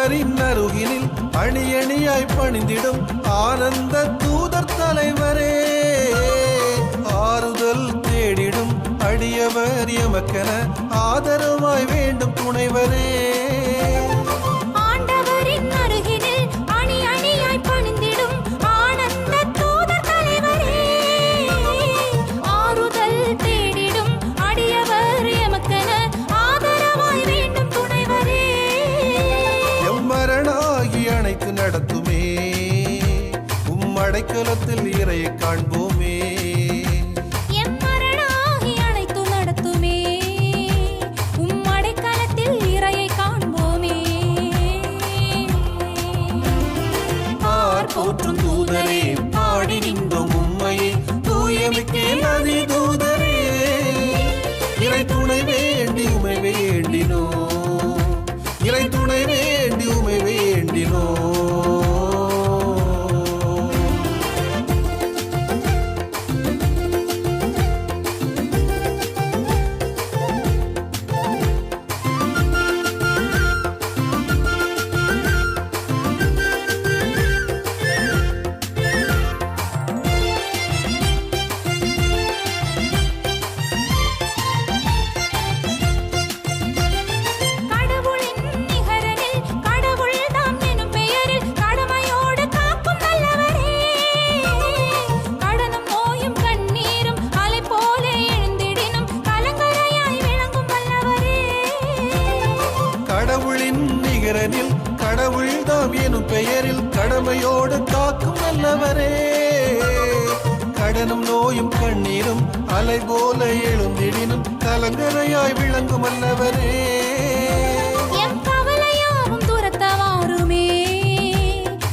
ஆண்டவரின் அருகினில் அணி அணியாய் பணிந்திடும் ஆனந்த தூதர் தலைவரே, ஆறுதல் தேடிடும் அடியவர் எமக்கென ஆதரவாய் வேண்டும் துணைவரே. நடத்துமே அடைக்கலத்தில் இறையை காண்போமே. எம்மரணாகி அழைத்து நடத்துமே அடைக்கலத்தில் இறையை காண்போமே. போற்றும் தூதரே பாடி நின்றோம் உம்மையே, தூயமிக்கேல் அதி தூதரே இறை துணை வேண்டி உமை வேண்டினோ, இறை துணை வேண்டி உமை வேண்டினோ. கடவுளின் நிகரனில் கடவுள் தாம் எனும் பெயரில் கடமையோடு காக்கும் நல்லவரே, கடனும் நோயும் கண்ணீரும் அலை போல எழுந்திடினும் கலங்கரையாய் விளங்கும் அல்லவரே. எம் கவலையாவும் துரத்தவாருமே,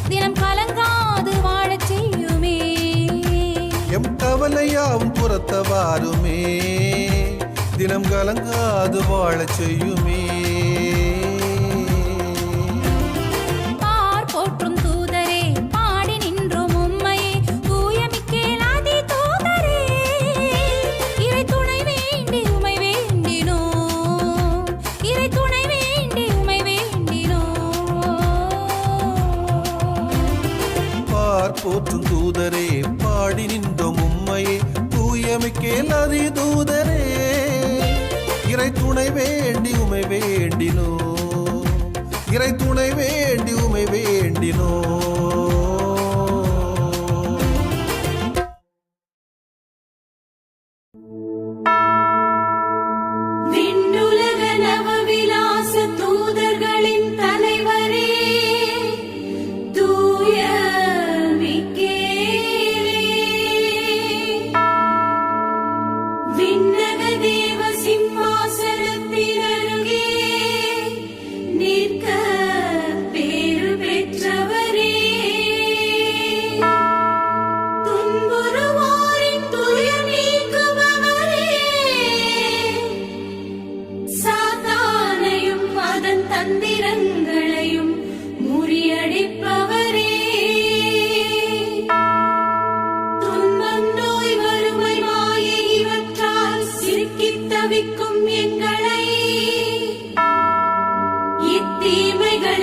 தினம் கலங்காது வாழச் செய்யுமே. எம் கவலையாவும் புறத்தவாருமே, தினம் கலங்காது வாழச் செய்யுமே. போற்றும் தூதரே பாடி நின்றோம் உம்மையே, தூயமிக்கேல் அதி தூதரே இறை துணை வேண்டி உமை வேண்டினோ, இறை துணை வேண்டி உமை வேண்டினோ. விண்ணுலக நவவிலாச தூதர்களின் தலைவரே, தூய விண்ணக தேவ சிம்மாசனத்தின் அருகே நிற்க பேறு பெற்றவரே, துன்புறுவோரின் துயர் நீக்குபவரே, சாத்தானையும் அதன் தந்திரங்களையும் முறியடிப்பவரே, தவிக்கும் எங்களை இத்தீமைகள்